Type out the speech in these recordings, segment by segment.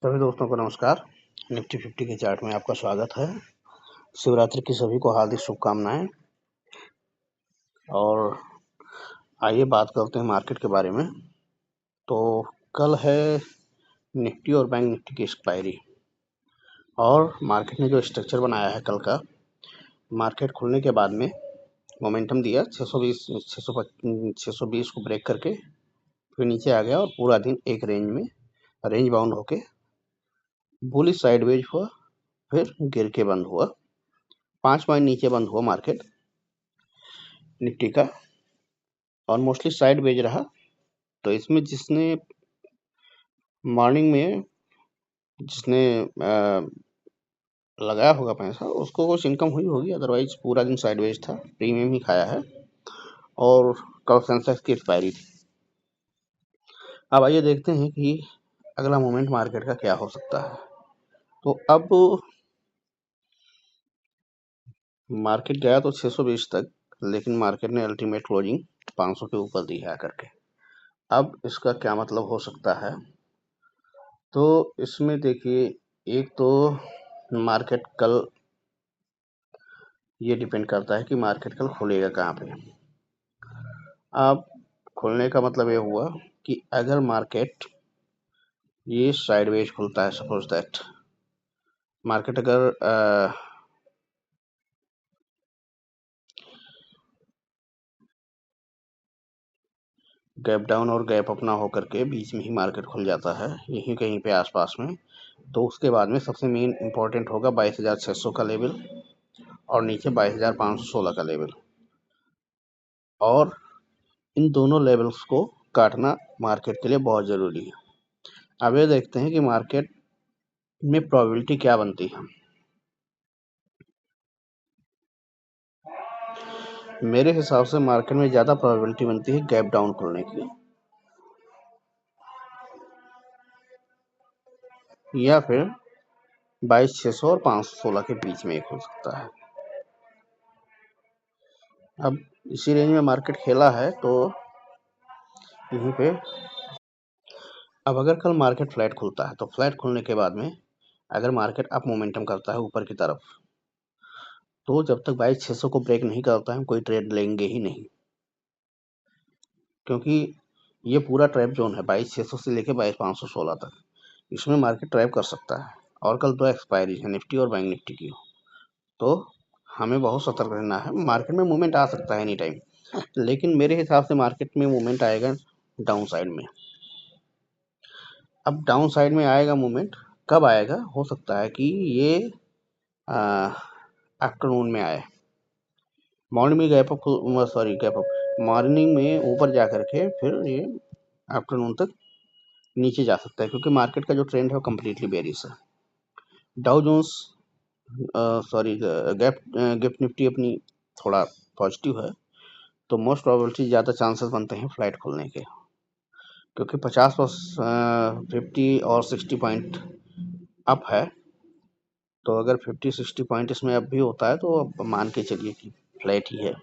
सभी दोस्तों को नमस्कार। निफ्टी 50 के चार्ट में आपका स्वागत है। शिवरात्रि की सभी को हार्दिक शुभकामनाएं। और आइए बात करते हैं मार्केट के बारे में। तो कल है निफ्टी और बैंक निफ्टी की एक्सपायरी, और मार्केट ने जो स्ट्रक्चर बनाया है कल का, मार्केट खुलने के बाद में मोमेंटम दिया 620 को ब्रेक करके फिर नीचे आ गया और पूरा दिन एक रेंज बाउंड होके बुलिश साइडवेज हुआ, फिर गिर के बंद हुआ। 5 पॉइंट नीचे बंद हुआ मार्केट निफ्टी का, और मोस्टली साइडवेज रहा। तो इसमें जिसने मॉर्निंग में लगाया होगा पैसा, उसको कुछ इनकम हुई होगी, अदरवाइज पूरा दिन साइडवेज था, प्रीमियम ही खाया है। और कल सेंसेक्स की एक्सपायरी थी। अब आइए देखते हैं कि अगला मूवमेंट मार्केट का क्या हो सकता है। तो अब मार्केट गया तो 620 तक, लेकिन मार्केट ने अल्टीमेट क्लोजिंग 500 के ऊपर दी है आकर के। अब इसका क्या मतलब हो सकता है, तो इसमें देखिए, एक तो मार्केट कल, ये डिपेंड करता है कि मार्केट कल खुलेगा कहाँ पे। अब खुलने का मतलब ये हुआ कि अगर मार्केट ये साइडवेज खुलता है, सपोज दैट मार्केट अगर गैप डाउन और गैप अप ना होकर के बीच में ही मार्केट खुल जाता है, यहीं कहीं पे आसपास में, तो उसके बाद में सबसे मेन इंपॉर्टेंट होगा 22,600 का लेवल और नीचे 22,516 का लेवल। और इन दोनों लेवल्स को काटना मार्केट के लिए बहुत ज़रूरी है। अब ये देखते हैं कि मार्केट में प्रोबेबिलिटी क्या बनती है। मेरे हिसाब से मार्केट में ज़्यादा प्रोबेबिलिटी बनती है गैप डाउन खुलने की, या फिर 22,600 और 516 के बीच में एक हो सकता है। अब इसी रेंज में मार्केट खेला है, तो यहीं पे अब अगर कल मार्केट फ्लैट खुलता है, तो फ्लैट खुलने के बाद में अगर मार्केट अप मोमेंटम करता है ऊपर की तरफ, तो जब तक 22,600 को ब्रेक नहीं करता है, हम कोई ट्रेड लेंगे ही नहीं, क्योंकि ये पूरा ट्रैप जोन है 22,600 से लेके 22,516 तक। इसमें मार्केट ट्रैप कर सकता है। और कल 2 एक्सपायरी है, निफ्टी और बैंक निफ्टी की, तो हमें बहुत सतर्क रहना है। मार्केट में मूवमेंट आ सकता है एनी टाइम, लेकिन मेरे हिसाब से मार्केट में मूवमेंट आएगा डाउन साइड में। अब डाउन साइड में आएगा मूवमेंट, कब आएगा, हो सकता है कि ये आफ्टरनून में आए। मॉर्निंग में गैप अप, मॉर्निंग में ऊपर जा करके फिर ये आफ्टरनून तक नीचे जा सकता है, क्योंकि मार्केट का जो ट्रेंड है वो कम्प्लीटली बेरिश है। डाउ जोन्स गिफ्ट निफ्टी अपनी थोड़ा पॉजिटिव है, तो मोस्ट प्रोबेबिलिटी ज़्यादा चांसेस बनते हैं फ्लैट खुलने के, क्योंकि 50 और 60 पॉइंट अप है। तो अगर 50-60 पॉइंट इसमें अब भी होता है, तो अब मान के चलिए कि फ्लैट ही है,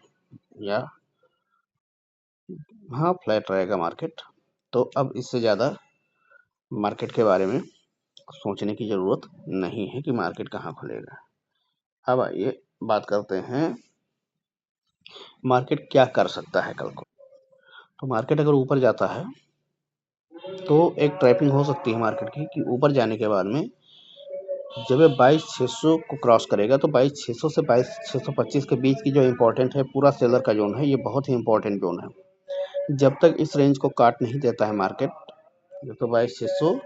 या हाँ फ्लैट रहेगा मार्केट। तो अब इससे ज़्यादा मार्केट के बारे में सोचने की ज़रूरत नहीं है कि मार्केट कहाँ खुलेगा। अब आइए बात करते हैं मार्केट क्या कर सकता है कल को। तो मार्केट अगर ऊपर जाता है, तो एक ट्रैपिंग हो सकती है मार्केट की, कि ऊपर जाने के बाद में जब ये 22,600 को क्रॉस करेगा, तो 22,600 से 22,625 के बीच की जो इम्पोर्टेंट है, पूरा सेलर का जोन है, ये बहुत ही इंपॉर्टेंट जोन है। जब तक इस रेंज को काट नहीं देता है मार्केट, जब तो 22,600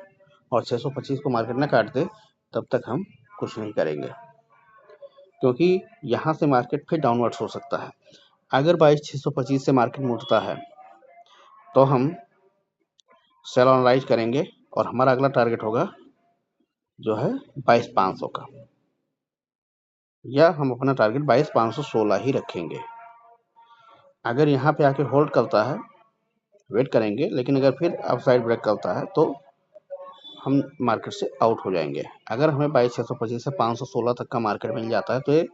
और 625 को मार्केट ना काट दे, तब तक हम कुछ नहीं करेंगे, क्योंकि यहाँ से मार्केट फिर डाउनवर्ड्स हो सकता है। अगर 22,625 से मार्केट मुड़ता है, तो हम सेल एनालाइज करेंगे, और हमारा अगला टारगेट होगा जो है 22,500 का, या हम अपना टारगेट 22,516 ही रखेंगे। अगर यहाँ पे आके होल्ड करता है, वेट करेंगे, लेकिन अगर फिर अपसाइड ब्रेक करता है, तो हम मार्केट से आउट हो जाएंगे। अगर हमें 22,625 से 516 तक का मार्केट मिल जाता है, तो ये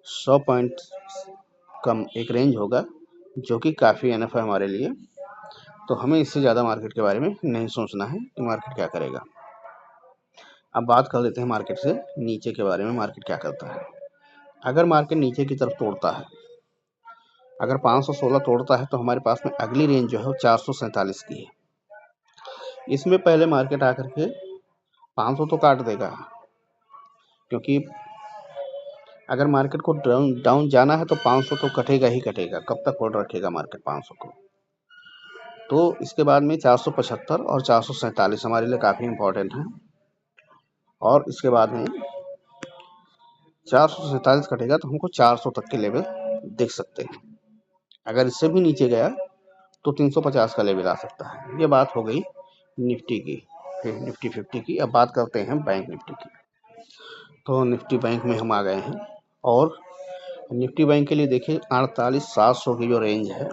100 पॉइंट कम एक रेंज होगा, जो कि काफ़ी एनफ है हमारे लिए। तो हमें इससे ज़्यादा मार्केट के बारे में नहीं सोचना है कि मार्केट क्या करेगा। अब बात कर लेते हैं मार्केट से नीचे के बारे में, मार्केट क्या करता है। अगर मार्केट नीचे की तरफ तोड़ता है, अगर 516 तोड़ता है तो हमारे पास में अगली रेंज जो है वो 447 की है। इसमें पहले मार्केट आकर के 500 तो काट देगा, क्योंकि अगर मार्केट को डाउन जाना है तो 500 तो कटेगा ही कटेगा। कब तक होल्ड रखेगा मार्केट 500 को? तो इसके बाद में 475 और 447 हमारे लिए काफ़ी इम्पोर्टेंट है। और इसके बाद में 447 कटेगा तो हमको 400 तक के लेवल दिख सकते हैं। अगर इससे भी नीचे गया तो 350 का लेवल आ सकता है। ये बात हो गई निफ्टी की, निफ्टी 50 की। अब बात करते हैं बैंक निफ्टी की। तो निफ्टी बैंक में हम आ गए हैं और निफ्टी बैंक के लिए देखिए 48,700 की जो रेंज है,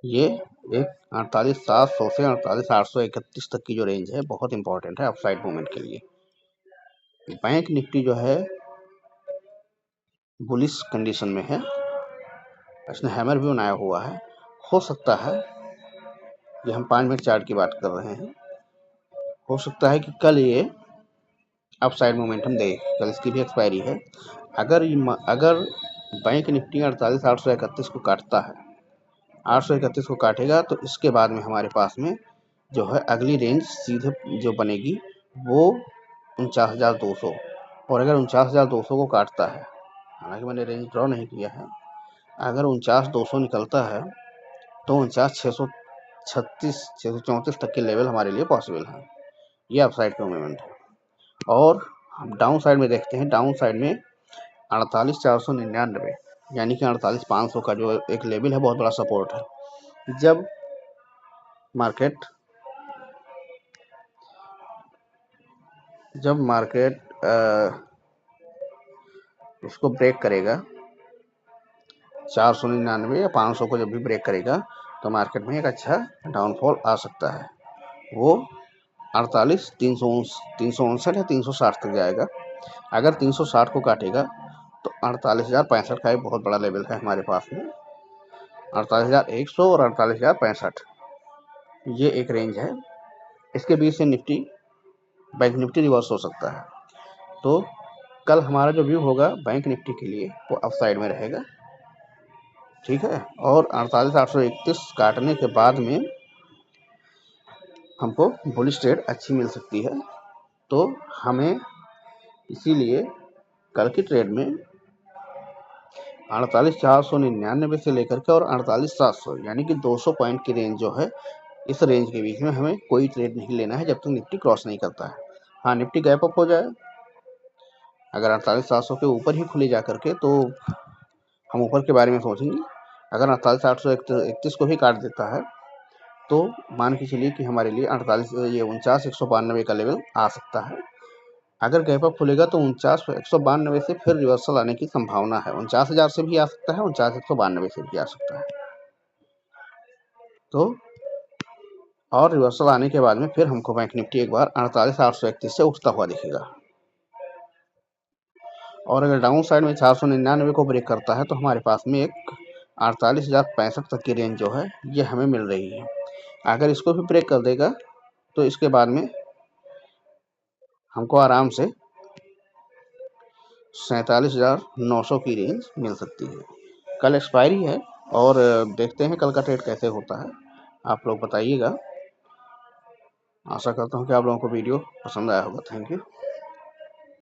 ये एक 48,700 से 48,831 तक की जो रेंज है बहुत इंपॉर्टेंट है अपसाइड मूवमेंट के लिए। बैंक निफ्टी जो है बुलिश कंडीशन में है, इसने हैमर भी बनाया हुआ है। हो सकता है, ये हम 5 मिनट चार्ट की बात कर रहे हैं, हो सकता है कि कल ये अपसाइड मोमेंटम दे। कल इसकी भी एक्सपायरी है। अगर बैंक निफ्टी 48,831 को काटता है, 831 को काटेगा तो इसके बाद में हमारे पास में जो है अगली रेंज सीधे जो बनेगी वो 49,200। और अगर 49,200 को काटता है, हालांकि मैंने रेंज ड्रॉ नहीं किया है, अगर 49,200 निकलता है तो 49,636 634 तक के लेवल हमारे लिए पॉसिबल है। ये अपसाइड का मूवमेंट है। और हम डाउन साइड में देखते हैं, डाउन साइड में 48,499 यानी कि 48,500 का जो एक लेवल है बहुत बड़ा सपोर्ट है। जब मार्केट इसको ब्रेक करेगा, 499 या 500 को जब भी ब्रेक करेगा तो मार्केट में एक अच्छा डाउनफॉल आ सकता है। वो 359 या 360 तक जाएगा। अगर 360 को काटेगा तो 48,065 का एक बहुत बड़ा लेवल है हमारे पास में। 48,100 और 48,065 ये एक रेंज है। इसके बीच से बैंक निफ्टी रिवर्स हो सकता है। तो कल हमारा जो व्यू होगा बैंक निफ्टी के लिए वो अपसाइड में रहेगा, ठीक है। और 48,831 काटने के बाद में हमको बुलिश ट्रेड अच्छी मिल सकती है। तो हमें इसीलिए कल की ट्रेड में 48,499 से लेकर के और 48,700 यानी कि 200 पॉइंट की रेंज जो है, इस रेंज के बीच में हमें कोई ट्रेड नहीं लेना है जब तक निफ्टी क्रॉस नहीं करता है। हाँ, निफ्टी गैप अप हो जाए, अगर 48,700 के ऊपर ही खुले जा करके तो हम ऊपर के बारे में सोचेंगे। अगर 48,831 को भी काट देता है तो मान के चलिए कि हमारे लिए 49,192 का लेवल आ सकता है। अगर गैप अप खुलेगा तो 49,192 से फिर रिवर्सल आने की संभावना है। 49,000 से भी आ सकता है, 49,192 से भी आ सकता है। तो और रिवर्सल आने के बाद में फिर हमको बैंक निफ्टी एक बार 48,831 से उठता हुआ दिखेगा। और अगर डाउन साइड में 499 को ब्रेक करता है तो हमारे पास में एक 48,065 तक की रेंज जो है ये हमें मिल रही है। अगर इसको भी ब्रेक कर देगा तो इसके बाद में हमको आराम से 47,900 की रेंज मिल सकती है। कल एक्सपायरी है और देखते हैं कल का ट्रेड कैसे होता है, आप लोग बताइएगा। आशा करता हूँ कि आप लोगों को वीडियो पसंद आया होगा। Thank you.